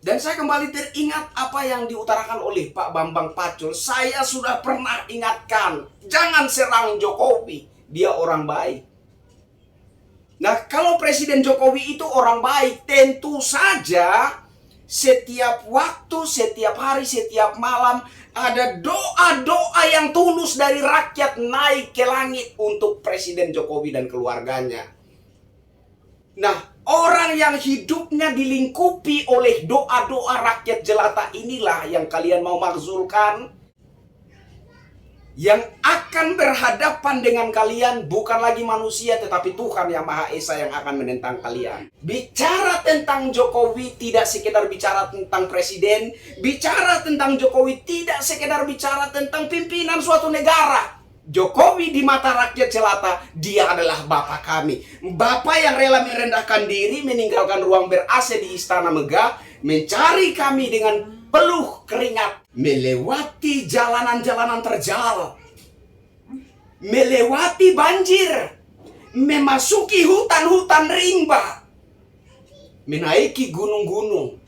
Dan saya kembali teringat apa yang diutarakan oleh Pak Bambang Pacul. Saya sudah pernah ingatkan, jangan serang Jokowi, dia orang baik. Nah, kalau Presiden Jokowi itu orang baik, tentu saja setiap waktu, setiap hari, setiap malam ada doa-doa yang tulus dari rakyat naik ke langit untuk Presiden Jokowi dan keluarganya. Nah, orang yang hidupnya dilingkupi oleh doa-doa rakyat jelata inilah yang kalian mau makzulkan. Yang akan berhadapan dengan kalian bukan lagi manusia, tetapi Tuhan yang Maha Esa yang akan menentang kalian. Bicara tentang Jokowi tidak sekedar bicara tentang presiden. Bicara tentang Jokowi tidak sekedar bicara tentang pimpinan suatu negara. Jokowi di mata rakyat jelata, dia adalah bapak kami. Bapak yang rela merendahkan diri, meninggalkan ruang ber-AC di Istana Megah, mencari kami dengan peluh keringat, melewati jalanan-jalanan terjal, melewati banjir, memasuki hutan-hutan rimba, menaiki gunung-gunung,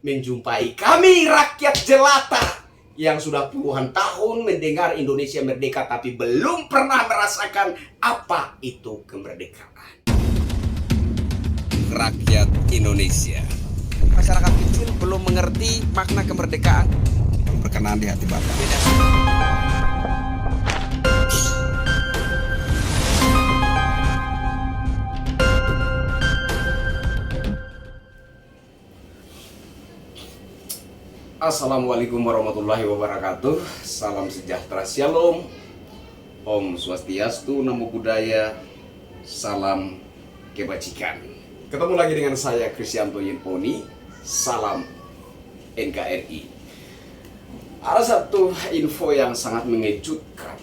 menjumpai kami rakyat jelata yang sudah puluhan tahun mendengar Indonesia merdeka tapi belum pernah merasakan apa itu kemerdekaan. Rakyat Indonesia, masyarakat kecil belum mengerti makna kemerdekaan. Berkenan di hati Bapak. Assalamualaikum warahmatullahi wabarakatuh. Salam sejahtera, shalom, Om Swastiastu, Namo Buddhaya, salam kebajikan. Ketemu lagi dengan saya Krisyanto Yemponi, salam NKRI. Ada satu info yang sangat mengejutkan.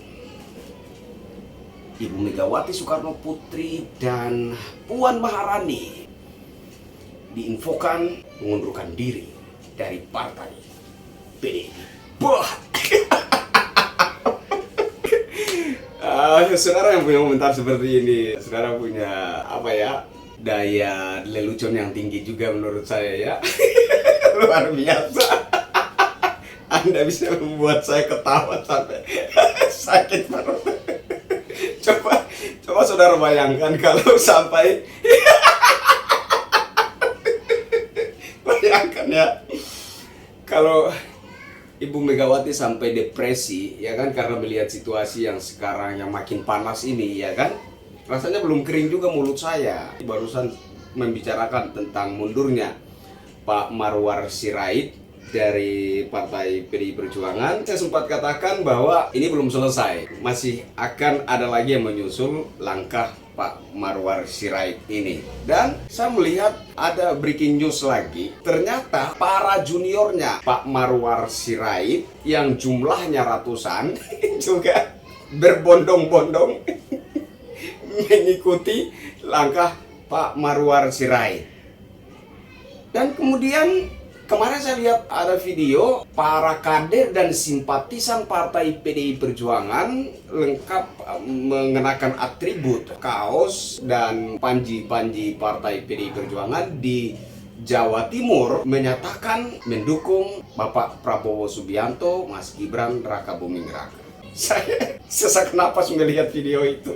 Ibu Megawati Soekarno Putri dan Puan Maharani diinfokan mengundurkan diri dari partai PDIP. Saudara yang punya komentar seperti ini, saudara punya apa ya, daya lelucon yang tinggi juga menurut saya ya. Luar biasa. Anda bisa membuat saya ketawa sampai sakit perut. Coba saudara bayangkan kalau sampai bayangkan ya, kalau Ibu Megawati sampai depresi, ya kan, karena melihat situasi yang sekarang yang makin panas ini, ya kan. Rasanya belum kering juga mulut saya. Barusan membicarakan tentang mundurnya Pak Marwar Sirait dari Partai PDI Perjuangan. Saya sempat katakan bahwa ini belum selesai. Masih akan ada lagi yang menyusul langkah Pak Marwar Sirait ini. Dan saya melihat ada breaking news lagi. Ternyata para juniornya Pak Marwar Sirait yang jumlahnya ratusan juga berbondong-bondong mengikuti langkah Pak Marwar Sirait. Dan kemudian kemarin saya lihat ada video para kader dan simpatisan Partai PDI Perjuangan lengkap mengenakan atribut kaos dan panji-panji Partai PDI Perjuangan di Jawa Timur menyatakan mendukung Bapak Prabowo Subianto, Mas Gibran Raka Buming Raka. Saya sesak napas melihat video itu.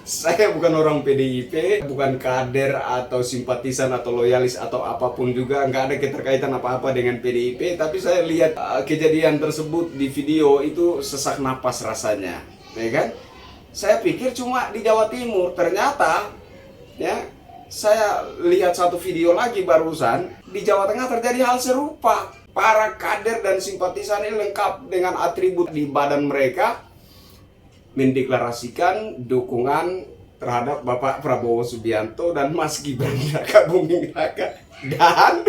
Saya bukan orang PDIP, bukan kader atau simpatisan atau loyalis atau apapun juga, nggak ada keterkaitan apa-apa dengan PDIP. Tapi saya lihat kejadian tersebut di video itu sesak napas rasanya, ya kan? Saya pikir cuma di Jawa Timur, ternyata ya saya lihat satu video lagi barusan di Jawa Tengah terjadi hal serupa. Para kader dan simpatisan ini lengkap dengan atribut di badan mereka mendeklarasikan dukungan terhadap Bapak Prabowo Subianto dan Mas Gibran Raka Buming Raka. Dan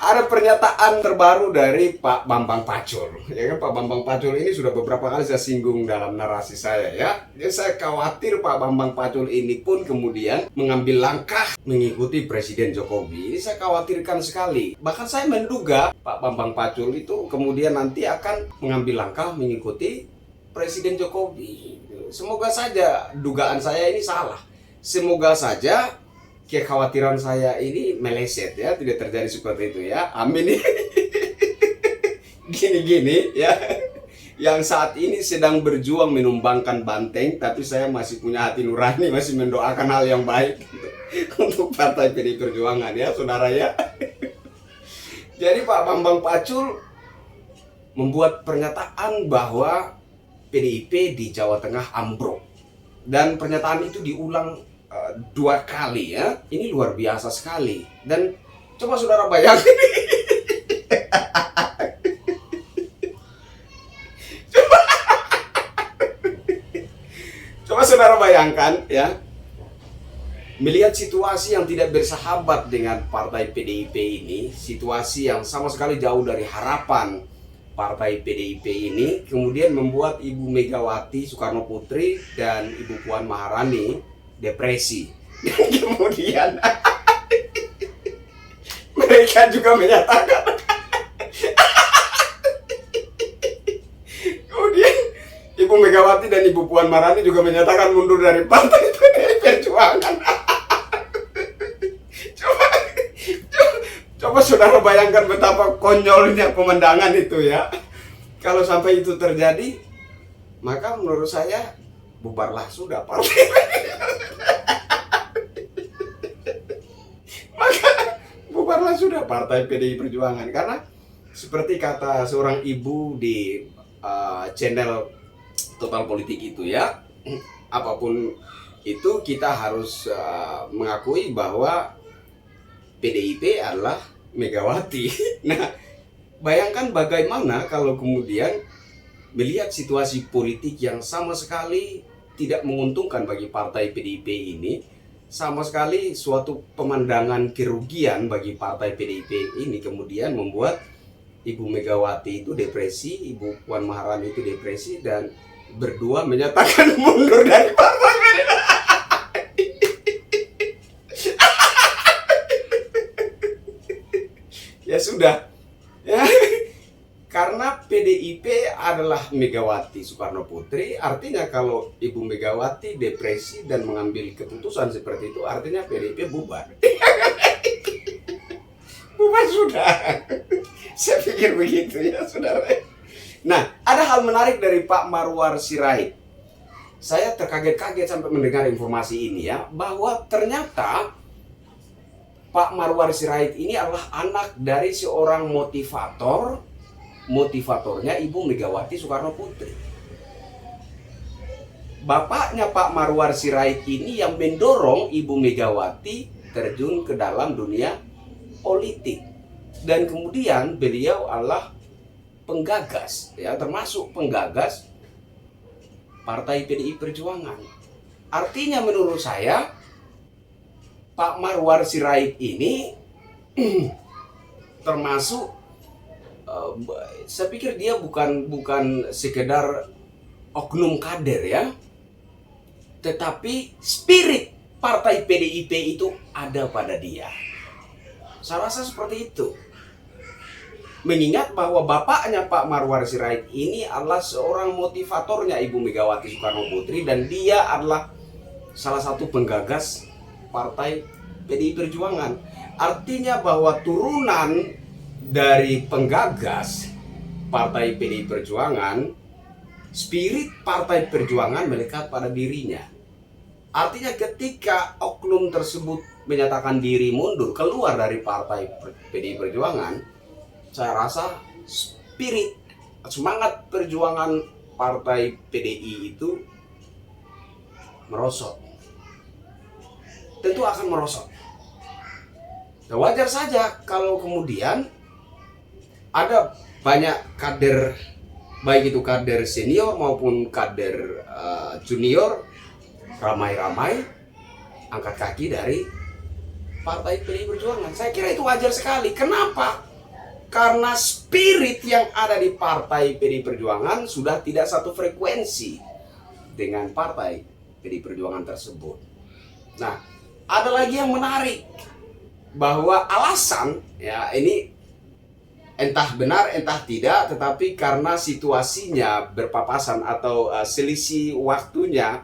ada pernyataan terbaru dari Pak Bambang Pacul. Ya kan, Pak Bambang Pacul ini sudah beberapa kali saya singgung dalam narasi saya ya. Jadi saya khawatir Pak Bambang Pacul ini pun kemudian mengambil langkah mengikuti Presiden Jokowi. Ini saya khawatirkan sekali. Bahkan saya menduga Pak Bambang Pacul itu kemudian nanti akan mengambil langkah mengikuti Presiden Jokowi. Semoga saja dugaan saya ini salah. semoga saja kekhawatiran saya ini meleset ya, tidak terjadi seperti itu ya. Amin. Gini-gini ya, yang saat ini sedang berjuang menumbangkan banteng, tapi saya masih punya hati nurani, masih mendoakan hal yang baik untuk Partai PDI Perjuangan ya, saudara ya. Jadi Pak Bambang Pacul membuat pernyataan bahwa PDIP di Jawa Tengah ambruk, dan pernyataan itu diulang 2 kali ya. Ini luar biasa sekali. Dan coba saudara bayangkan. Coba saudara bayangkan ya, melihat situasi yang tidak bersahabat dengan Partai PDIP ini, situasi yang sama sekali jauh dari harapan Partai PDIP ini, kemudian membuat Ibu Megawati Soekarno Putri dan Ibu Puan Maharani depresi. Dan kemudian mereka juga menyatakan kemudian Ibu Megawati dan Ibu Puan Maharani juga menyatakan mundur dari Partai PDI Perjuangan. Coba saudara bayangkan betapa konyolnya pemandangan itu ya. Kalau sampai itu terjadi, maka menurut saya bubarlah sudah partai. Maka bubarlah sudah Partai PDI Perjuangan. Karena seperti kata seorang ibu di channel Total Politik itu ya, apapun itu kita harus mengakui bahwa PDIP adalah Megawati. Nah, bayangkan bagaimana kalau kemudian melihat situasi politik yang sama sekali tidak menguntungkan bagi Partai PDIP ini, sama sekali suatu pemandangan kerugian bagi Partai PDIP ini, kemudian membuat Ibu Megawati itu depresi, Ibu Puan Maharani itu depresi, dan berdua menyatakan mundur dari Partai PDIP. Ya sudah ya, karena PDIP adalah Megawati Soekarno Putri, artinya kalau Ibu Megawati depresi dan mengambil keputusan seperti itu, artinya PDIP bubar. Bubar sudah. Saya pikir begitu ya saudara. Nah, ada hal menarik dari Pak Marwar Sirait. Saya terkaget-kaget sampai mendengar informasi ini ya, bahwa ternyata Pak Marwar Sirait ini adalah anak dari seorang motivatornya Ibu Megawati Soekarno Putri. Bapaknya Pak Marwar Sirait ini yang mendorong Ibu Megawati terjun ke dalam dunia politik. Dan kemudian beliau adalah penggagas, ya, termasuk penggagas Partai PDI Perjuangan. Artinya menurut saya Pak Marwar Sirait ini termasuk saya pikir dia bukan sekedar oknum kader ya, tetapi spirit Partai PDIP itu ada pada dia. Saya rasa seperti itu. Mengingat bahwa bapaknya Pak Marwar Sirait ini adalah seorang motivatornya Ibu Megawati Soekarno Putri, dan dia adalah salah satu penggagas Partai PDI Perjuangan. Artinya bahwa turunan dari penggagas Partai PDI Perjuangan, spirit Partai Perjuangan melekat pada dirinya. Artinya ketika oknum tersebut menyatakan diri mundur, keluar dari Partai PDI Perjuangan, saya rasa spirit, semangat perjuangan Partai PDI itu merosot. Tentu akan merosot. Nah, wajar saja kalau kemudian ada banyak kader, baik itu kader senior maupun kader junior, ramai-ramai angkat kaki dari Partai PDI Perjuangan. Saya kira itu wajar sekali. Kenapa? Karena spirit yang ada di Partai PDI Perjuangan sudah tidak satu frekuensi dengan Partai PDI Perjuangan tersebut. Nah, ada lagi yang menarik, bahwa alasan ya ini entah benar entah tidak, tetapi karena situasinya berpapasan atau selisih waktunya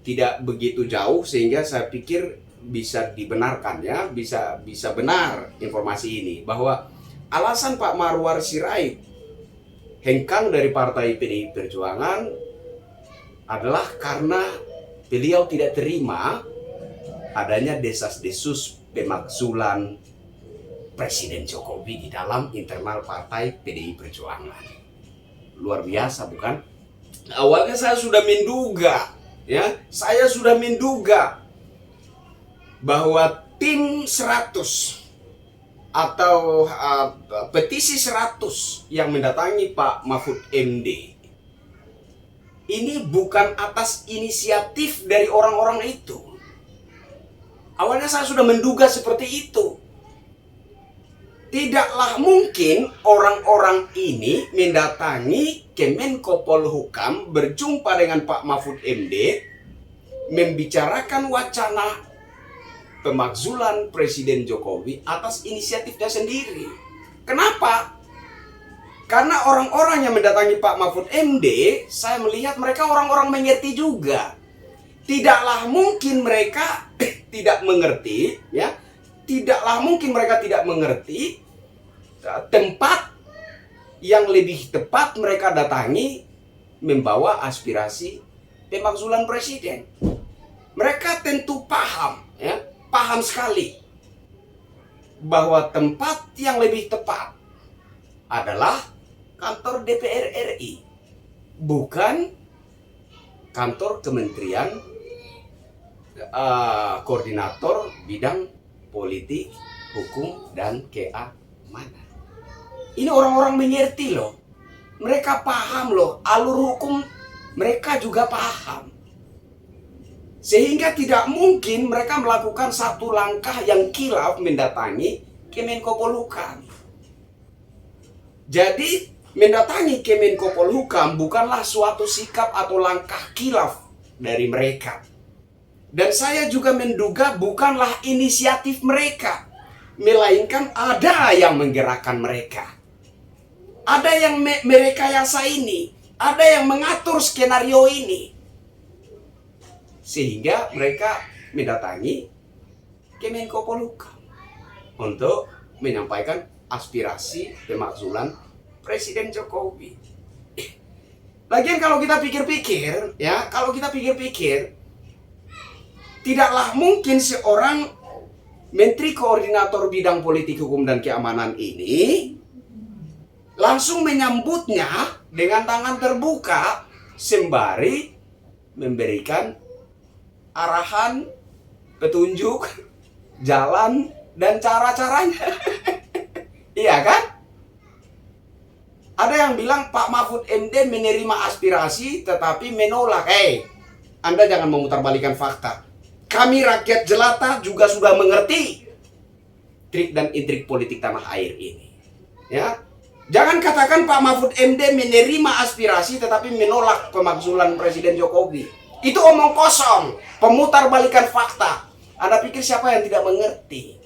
tidak begitu jauh sehingga saya pikir bisa dibenarkan ya, bisa benar informasi ini bahwa alasan Pak Marwar Sirait hengkang dari partai PDI Perjuangan adalah karena beliau tidak terima adanya desas-desus pemakzulan Presiden Jokowi di dalam internal partai PDI Perjuangan. Luar biasa bukan? Awalnya saya sudah menduga, ya, saya sudah menduga bahwa tim 100 atau petisi 100 yang mendatangi Pak Mahfud MD ini bukan atas inisiatif dari orang-orang itu. Awalnya saya sudah menduga seperti itu. Tidaklah mungkin orang-orang ini mendatangi Kemenko Polhukam, berjumpa dengan Pak Mahfud MD, membicarakan wacana pemakzulan Presiden Jokowi atas inisiatifnya sendiri. Kenapa? Karena orang-orang yang mendatangi Pak Mahfud MD, saya melihat mereka orang-orang mengerti juga. Tidaklah mungkin mereka tidak mengerti, ya. Tidaklah mungkin mereka tidak mengerti tempat yang lebih tepat mereka datangi membawa aspirasi pemakzulan presiden. Mereka tentu paham, ya, paham sekali bahwa tempat yang lebih tepat adalah kantor DPR RI, bukan kantor Kementerian Koordinator Bidang Politik, Hukum, dan Keamanan. Ini orang-orang mengerti loh. Mereka paham loh, alur hukum mereka juga paham. Sehingga tidak mungkin mereka melakukan satu langkah yang khilaf mendatangi Kemenko Polhukam. Jadi mendatangi Kemenko Polhukam bukanlah suatu sikap atau langkah khilaf dari mereka. Dan saya juga menduga bukanlah inisiatif mereka, melainkan ada yang menggerakkan mereka. Ada yang merekayasa ini, ada yang mengatur skenario ini. Sehingga mereka mendatangi Kemenko Polhukam untuk menyampaikan aspirasi pemakzulan Presiden Jokowi. Lagian kalau kita pikir-pikir, ya, tidaklah mungkin seorang Menteri Koordinator Bidang Politik, Hukum, dan Keamanan ini langsung menyambutnya dengan tangan terbuka sembari memberikan arahan, petunjuk, jalan, dan cara-caranya. Iya kan? Ada yang bilang Pak Mahfud MD menerima aspirasi tetapi menolak. Anda jangan memutarbalikkan fakta. Kami rakyat jelata juga sudah mengerti trik dan intrik politik tanah air ini. Ya, jangan katakan Pak Mahfud MD menerima aspirasi tetapi menolak pemakzulan Presiden Jokowi. Itu omong kosong, pemutarbalikan fakta. Anda pikir siapa yang tidak mengerti?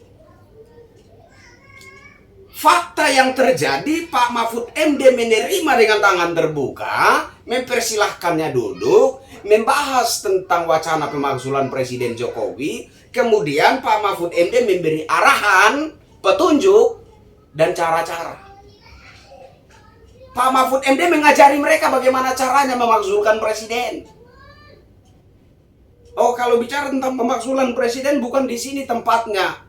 Fakta yang terjadi, Pak Mahfud MD menerima dengan tangan terbuka, mempersilahkannya duduk, membahas tentang wacana pemakzulan Presiden Jokowi. Kemudian Pak Mahfud MD memberi arahan, petunjuk, dan cara-cara. Pak Mahfud MD mengajari mereka bagaimana caranya memakzulkan Presiden. Oh, kalau bicara tentang pemakzulan Presiden bukan di sini tempatnya.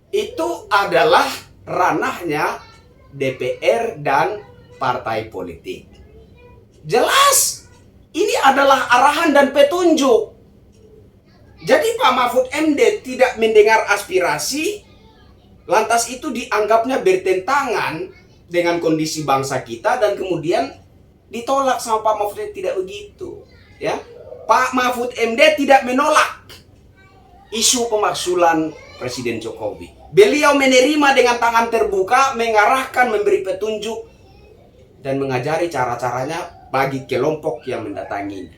Itu adalah ranahnya DPR dan partai politik. Jelas, ini adalah arahan dan petunjuk. Jadi Pak Mahfud MD tidak mendengar aspirasi, lantas itu dianggapnya bertentangan dengan kondisi bangsa kita dan kemudian ditolak sama Pak Mahfud MD. Tidak begitu, ya. Pak Mahfud MD tidak menolak isu pemakzulan Presiden Jokowi. Beliau menerima dengan tangan terbuka, mengarahkan, memberi petunjuk, dan mengajari cara-caranya bagi kelompok yang mendatanginya.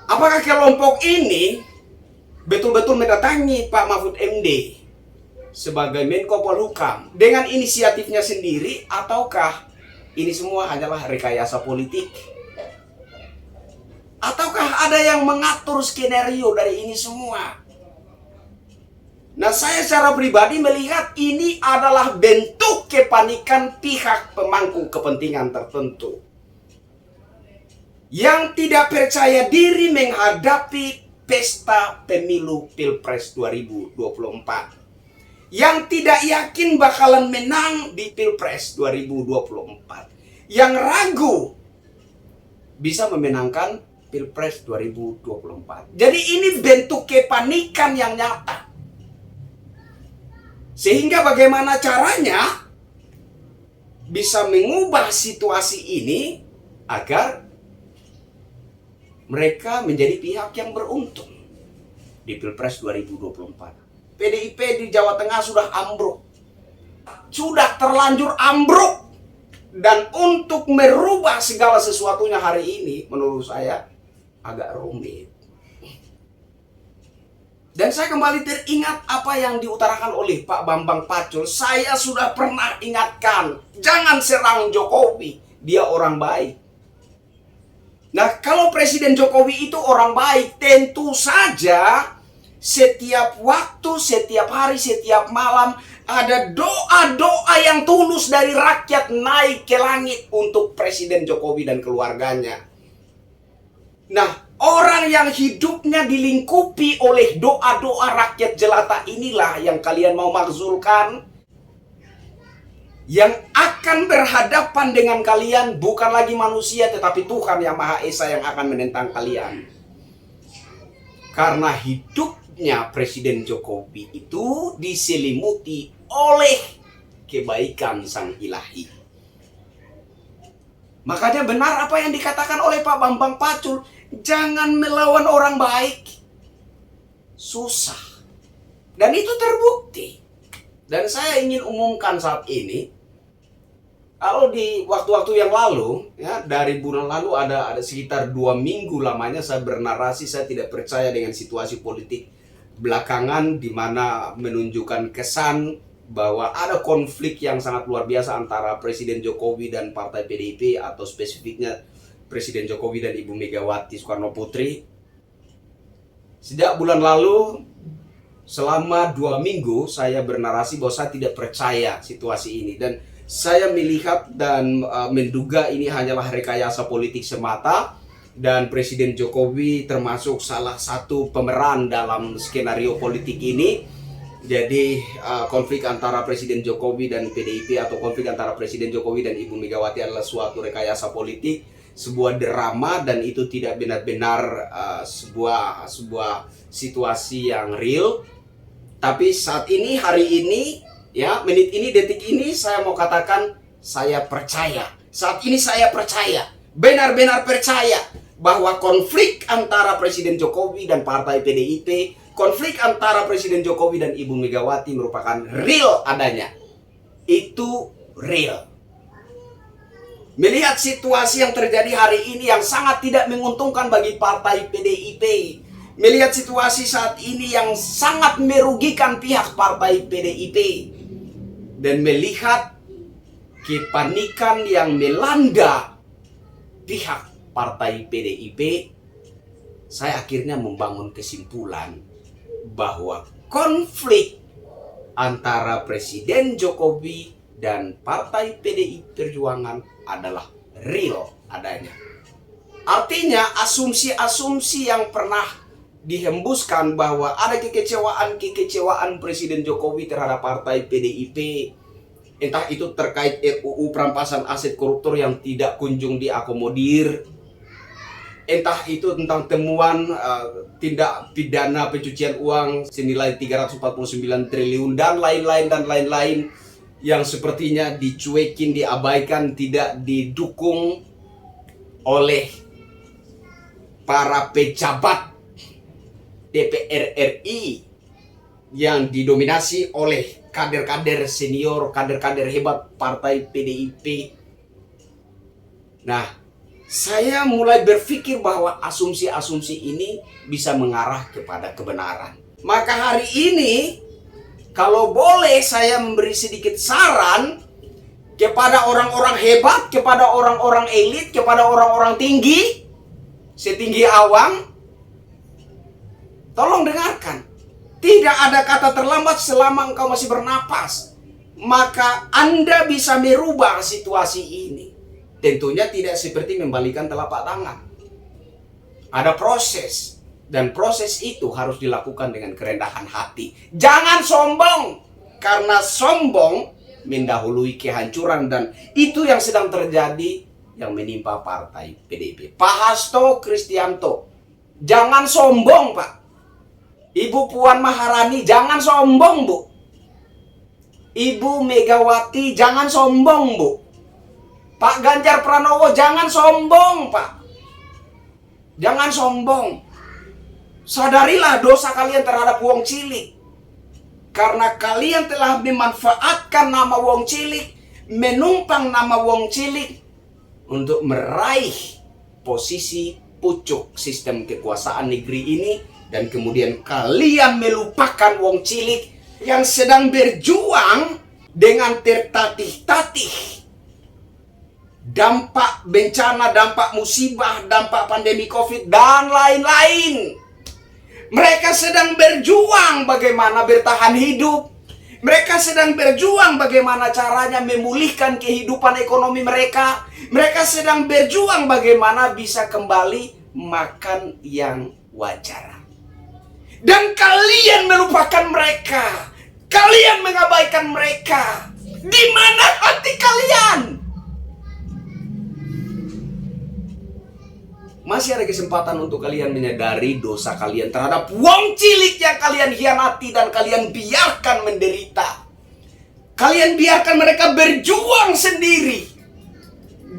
Apakah kelompok ini betul-betul mendatangi Pak Mahfud MD sebagai Menko Polhukam dengan inisiatifnya sendiri, ataukah ini semua hanyalah rekayasa politik? Ataukah ada yang mengatur skenario dari ini semua? Nah, saya secara pribadi melihat ini adalah bentuk kepanikan pihak pemangku kepentingan tertentu yang tidak percaya diri menghadapi pesta pemilu Pilpres 2024, yang tidak yakin bakalan menang di Pilpres 2024, yang ragu bisa memenangkan Pilpres 2024. Jadi ini bentuk kepanikan yang nyata. Sehingga bagaimana caranya bisa mengubah situasi ini agar mereka menjadi pihak yang beruntung di Pilpres 2024. PDIP di Jawa Tengah sudah ambruk. Sudah terlanjur ambruk. Dan untuk merubah segala sesuatunya hari ini, menurut saya agak rumit. Dan saya kembali teringat apa yang diutarakan oleh Pak Bambang Pacul. Saya sudah pernah ingatkan, jangan serang Jokowi, dia orang baik. Nah, kalau Presiden Jokowi itu orang baik, tentu saja setiap waktu, setiap hari, setiap malam ada doa-doa yang tulus dari rakyat naik ke langit untuk Presiden Jokowi dan keluarganya. Nah, orang yang hidupnya dilingkupi oleh doa-doa rakyat jelata inilah yang kalian mau makzulkan. Yang akan berhadapan dengan kalian bukan lagi manusia, tetapi Tuhan yang Maha Esa yang akan menentang kalian. Karena hidupnya Presiden Jokowi itu diselimuti oleh kebaikan Sang Ilahi. Makanya benar apa yang dikatakan oleh Pak Bambang Pacul. Jangan melawan orang baik. Susah. Dan itu terbukti. Dan saya ingin umumkan saat ini. Kalau di waktu-waktu yang lalu, ya, dari bulan lalu ada sekitar 2 minggu lamanya saya bernarasi saya tidak percaya dengan situasi politik belakangan, di mana menunjukkan kesan bahwa ada konflik yang sangat luar biasa antara Presiden Jokowi dan Partai PDIP, atau spesifiknya Presiden Jokowi dan Ibu Megawati Soekarno Putri. Sejak bulan lalu, selama 2 minggu saya bernarasi bahwa saya tidak percaya situasi ini, dan saya melihat dan menduga ini hanyalah rekayasa politik semata, dan Presiden Jokowi termasuk salah satu pemeran dalam skenario politik ini. Jadi konflik antara Presiden Jokowi dan PDIP, atau konflik antara Presiden Jokowi dan Ibu Megawati adalah suatu rekayasa politik, sebuah drama, dan itu tidak benar-benar sebuah situasi yang real. Tapi saat ini, hari ini, ya, menit ini, detik ini, saya mau katakan saya percaya. Saat ini saya percaya, benar-benar percaya bahwa konflik antara Presiden Jokowi dan Partai PDIP, konflik antara Presiden Jokowi dan Ibu Megawati merupakan real adanya. Itu real. Melihat situasi yang terjadi hari ini yang sangat tidak menguntungkan bagi Partai PDIP, melihat situasi saat ini yang sangat merugikan pihak Partai PDIP, dan melihat kepanikan yang melanda pihak Partai PDIP, saya akhirnya membangun kesimpulan bahwa konflik antara Presiden Jokowi dan Partai PDI Perjuangan adalah real adanya. Artinya asumsi-asumsi yang pernah dihembuskan bahwa ada kekecewaan Presiden Jokowi terhadap Partai PDIP, entah itu terkait RUU perampasan aset koruptor yang tidak kunjung diakomodir, entah itu tentang temuan tindak pidana pencucian uang senilai 349 triliun dan lain-lain yang sepertinya dicuekin, diabaikan, tidak didukung oleh para pejabat DPR RI yang didominasi oleh kader-kader senior, kader-kader hebat Partai PDIP. Nah, saya mulai berpikir bahwa asumsi-asumsi ini bisa mengarah kepada kebenaran. Maka hari ini, kalau boleh saya memberi sedikit saran kepada orang-orang hebat, kepada orang-orang elit, kepada orang-orang tinggi, setinggi awan. Tolong dengarkan. Tidak ada kata terlambat selama engkau masih bernapas. Maka Anda bisa merubah situasi ini. Tentunya tidak seperti membalikan telapak tangan. Ada proses. Dan proses itu harus dilakukan dengan kerendahan hati. Jangan sombong. Karena sombong mendahului kehancuran. Dan itu yang sedang terjadi yang menimpa partai PDIP. Pak Hasto Kristianto, jangan sombong, Pak. Ibu Puan Maharani, jangan sombong, Bu. Ibu Megawati, jangan sombong, Bu. Pak Ganjar Pranowo, jangan sombong, Pak. Jangan sombong. Sadarilah dosa kalian terhadap wong cilik. Karena kalian telah memanfaatkan nama wong cilik, menumpang nama wong cilik untuk meraih posisi pucuk sistem kekuasaan negeri ini. Dan kemudian kalian melupakan wong cilik yang sedang berjuang dengan tertatih-tatih dampak bencana, dampak musibah, dampak pandemi COVID, dan lain-lain. Mereka sedang berjuang bagaimana bertahan hidup. Mereka sedang berjuang bagaimana caranya memulihkan kehidupan ekonomi mereka. Mereka sedang berjuang bagaimana bisa kembali makan yang wajar. Dan kalian melupakan mereka. Kalian mengabaikan mereka. Di mana hati kalian? Masih ada kesempatan untuk kalian menyadari dosa kalian terhadap wong cilik yang kalian hianati dan kalian biarkan menderita. Kalian biarkan mereka berjuang sendiri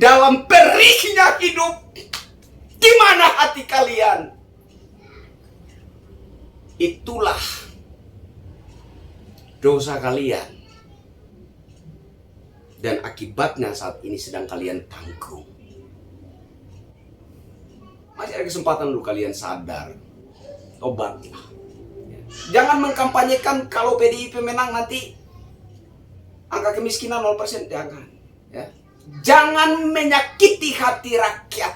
dalam perihnya hidup. Di mana hati kalian? Itulah dosa kalian. Dan akibatnya saat ini sedang kalian tanggung. Masih ada kesempatan untuk kalian sadar. Tobatlah. Jangan mengkampanyekan kalau PDIP menang nanti angka kemiskinan 0%. Jangan. Ya. Jangan menyakiti hati rakyat.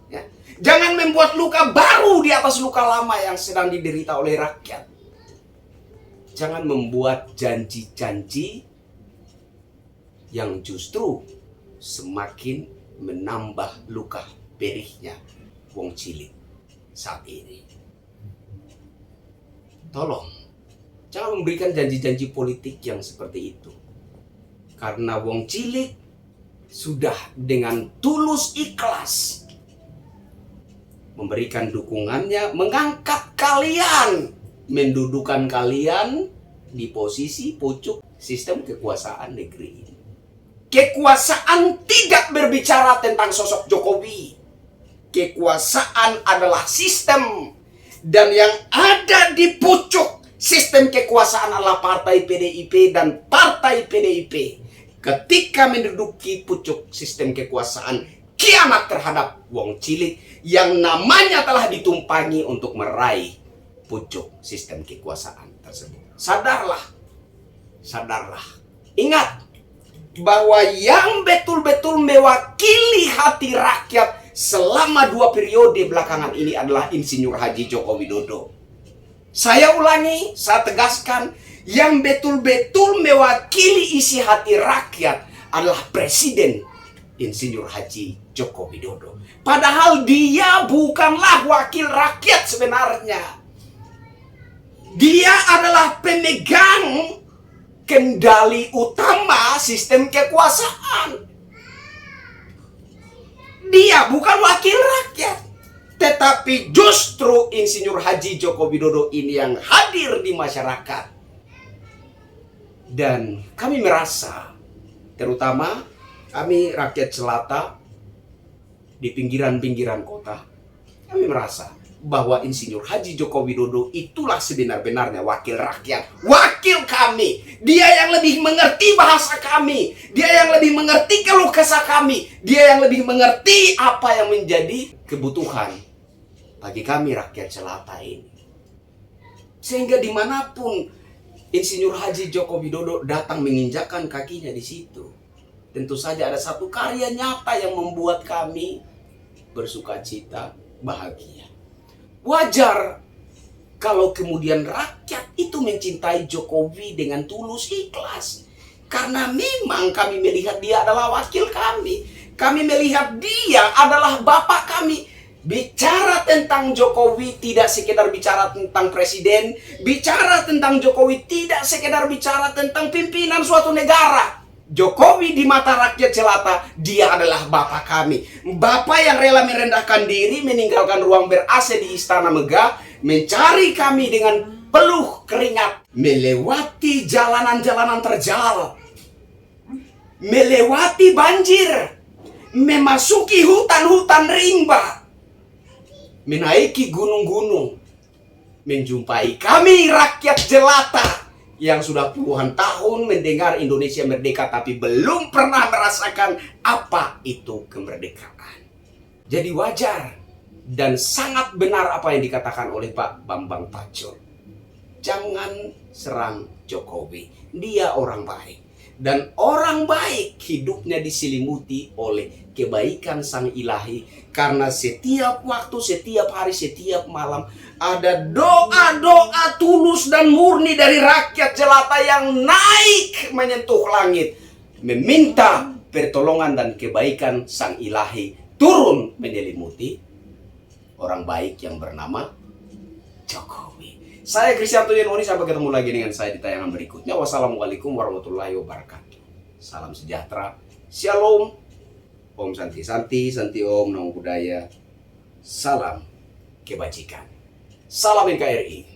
Ya. Jangan membuat luka baru di atas luka lama yang sedang diderita oleh rakyat. Jangan membuat janji-janji yang justru semakin menambah luka perihnya wong cilik saat ini. Tolong, jangan memberikan janji-janji politik yang seperti itu. Karena wong cilik sudah dengan tulus ikhlas memberikan dukungannya, mengangkat kalian, mendudukan kalian di posisi pucuk sistem kekuasaan negeri ini. Kekuasaan tidak berbicara tentang sosok Jokowi. Kekuasaan adalah sistem. Dan yang ada di pucuk sistem kekuasaan adalah partai PDIP dan partai PDIP. Ketika menduduki pucuk sistem kekuasaan, kiamat terhadap wong cilik yang namanya telah ditumpangi untuk meraih pucuk sistem kekuasaan tersebut. Sadarlah. Sadarlah. Ingat bahwa yang betul-betul mewakili hati rakyat selama 2 periode belakangan ini adalah Insinyur Haji Joko Widodo. Saya ulangi, saya tegaskan, yang betul-betul mewakili isi hati rakyat adalah Presiden Insinyur Haji Joko Widodo. Padahal dia bukanlah wakil rakyat sebenarnya. Dia adalah pemegang kendali utama sistem kekuasaan. Dia bukan wakil rakyat. Tetapi justru Insinyur Haji Joko Widodo ini yang hadir di masyarakat. Dan kami merasa, terutama kami rakyat jelata di pinggiran-pinggiran kota, kami merasa bahwa Insinyur Haji Joko Widodo itulah sebenar-benarnya wakil rakyat, wakil kami. Dia yang lebih mengerti bahasa kami, dia yang lebih mengerti keluh kesah kami, dia yang lebih mengerti apa yang menjadi kebutuhan bagi kami rakyat jelata ini. Sehingga dimanapun Insinyur Haji Joko Widodo datang menginjakkan kakinya di situ, tentu saja ada satu karya nyata yang membuat kami bersuka cita, bahagia. Wajar kalau kemudian rakyat itu mencintai Jokowi dengan tulus ikhlas. Karena memang kami melihat dia adalah wakil kami. Kami melihat dia adalah bapak kami. Bicara tentang Jokowi tidak sekedar bicara tentang presiden. Bicara tentang Jokowi tidak sekedar bicara tentang pimpinan suatu negara. Jokowi di mata rakyat jelata, dia adalah bapak kami. Bapak yang rela merendahkan diri, meninggalkan ruang ber-AC di Istana Megah, mencari kami dengan peluh keringat, melewati jalanan-jalanan terjal, melewati banjir, memasuki hutan-hutan rimba, menaiki gunung-gunung, menjumpai kami rakyat jelata yang sudah puluhan tahun mendengar Indonesia merdeka tapi belum pernah merasakan apa itu kemerdekaan. Jadi wajar dan sangat benar apa yang dikatakan oleh Pak Bambang Pacul. Jangan serang Jokowi, dia orang baik. Dan orang baik hidupnya diselimuti oleh kebaikan Sang Ilahi. Karena setiap waktu, setiap hari, setiap malam ada doa-doa tulus dan murni dari rakyat jelata yang naik menyentuh langit. Meminta pertolongan dan kebaikan Sang Ilahi turun menyelimuti orang baik yang bernama Jokowi. Saya Kristianto Yenoni, sampai ketemu lagi dengan saya di tayangan berikutnya. Wassalamualaikum warahmatullahi wabarakatuh. Salam sejahtera, shalom, Om Santi Santi, Santi Om, Namo Buddhaya, salam kebajikan, salam NKRI.